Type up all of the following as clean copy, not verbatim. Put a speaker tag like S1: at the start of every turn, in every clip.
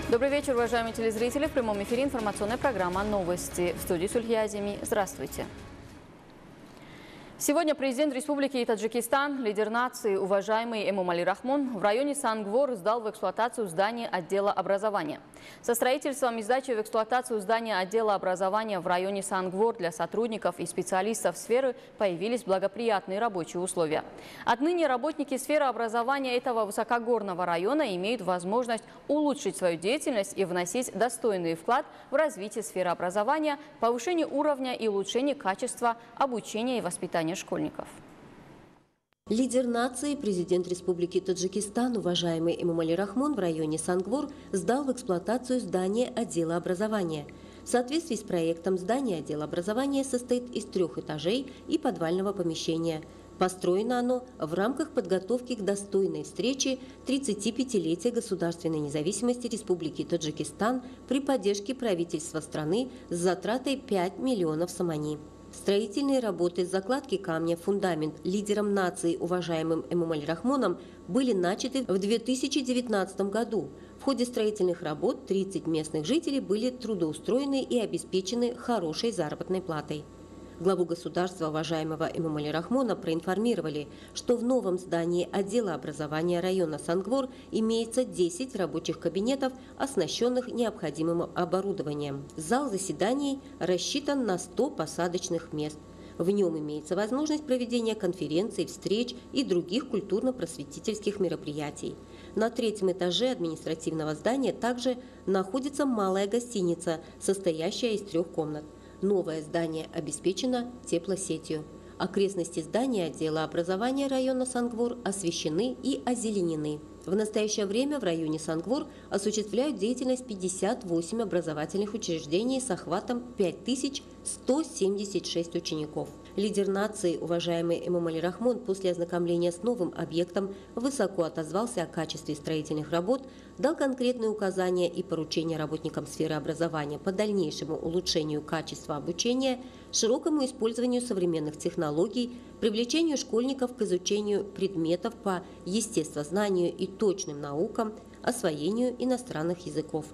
S1: Добрый вечер, уважаемые телезрители. В прямом эфире информационная программа «Новости». В студии Сульхия Азими. Здравствуйте. Сегодня президент Республики Таджикистан, лидер нации, уважаемый Эмомали Рахмон, в районе Сангвор сдал в эксплуатацию здание отдела образования. Со строительством и сдачей в эксплуатацию здания отдела образования в районе Сангвор для сотрудников и специалистов сферы появились благоприятные рабочие условия. Отныне работники сферы образования этого высокогорного района имеют возможность улучшить свою деятельность и вносить достойный вклад в развитие сферы образования, повышение уровня и улучшение качества обучения и воспитания школьников.
S2: Лидер нации, президент Республики Таджикистан, уважаемый Эмомали Рахмон, в районе Сангвор сдал в эксплуатацию здание отдела образования. В соответствии с проектом здание отдела образования состоит из 3 этажей и подвального помещения. Построено оно в рамках подготовки к достойной встрече 35-летия государственной независимости Республики Таджикистан при поддержке правительства страны с затратой 5 миллионов самани. Строительные работы с закладки камня в фундамент лидером нации, уважаемым Эмомали Рахмоном, были начаты в 2019 году. В ходе строительных работ 30 местных жителей были трудоустроены и обеспечены хорошей заработной платой. Главу государства, уважаемого Эмомали Рахмона, проинформировали, что в новом здании отдела образования района Сангвор имеется 10 рабочих кабинетов, оснащенных необходимым оборудованием. Зал заседаний рассчитан на 100 посадочных мест. В нем имеется возможность проведения конференций, встреч и других культурно-просветительских мероприятий. На 3-м этаже административного здания также находится малая гостиница, состоящая из 3 комнат. Новое здание обеспечено теплосетью. Окрестности здания отдела образования района Сангвор освещены и озеленены. В настоящее время в районе Сангвор осуществляют деятельность 58 образовательных учреждений с охватом 5176 учеников. Лидер нации, уважаемый Эмомали Рахмон, после ознакомления с новым объектом высоко отозвался о качестве строительных работ, дал конкретные указания и поручения работникам сферы образования по дальнейшему улучшению качества обучения, широкому использованию современных технологий, привлечению школьников к изучению предметов по естествознанию и точным наукам, освоению иностранных языков.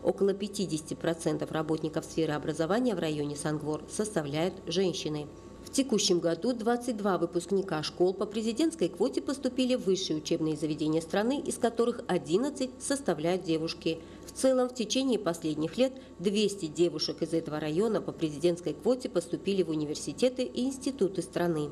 S2: Около 50% работников сферы образования в районе Сангвор составляют женщины. В текущем году 22 выпускника школ по президентской квоте поступили в высшие учебные заведения страны, из которых 11 составляют девушки. В целом, в течение последних лет 200 девушек из этого района по президентской квоте поступили в университеты и институты страны.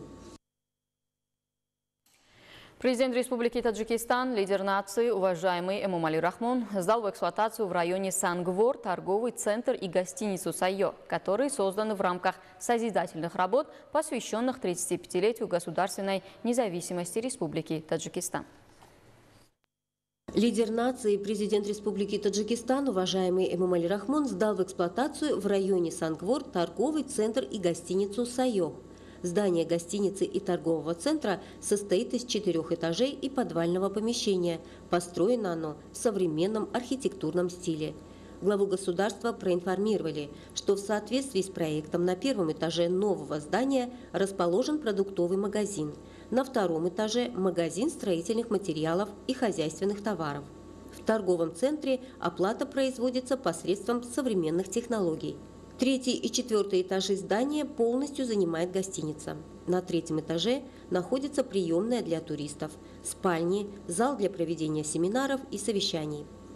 S1: Президент Республики Таджикистан, лидер нации, уважаемый Эмомали Рахмон, сдал в эксплуатацию в районе Сангвор торговый центр и гостиницу «Сайо», которые созданы в рамках созидательных работ, посвященных 35-летию государственной независимости Республики Таджикистан.
S2: Лидер нации, президент Республики Таджикистан, уважаемый Эмомали Рахмон, сдал в эксплуатацию в районе Сангвор торговый центр и гостиницу «Сайо». Здание гостиницы и торгового центра состоит из 4 этажей и подвального помещения. Построено оно в современном архитектурном стиле. Главу государства проинформировали, что в соответствии с проектом на 1-м этаже нового здания расположен продуктовый магазин, на 2-м этаже магазин строительных материалов и хозяйственных товаров. В торговом центре оплата производится посредством современных технологий. 3-й и 4-й этажи здания полностью занимает гостиница. На 3-м этаже находится приемная для туристов, спальни, зал для проведения семинаров и совещаний.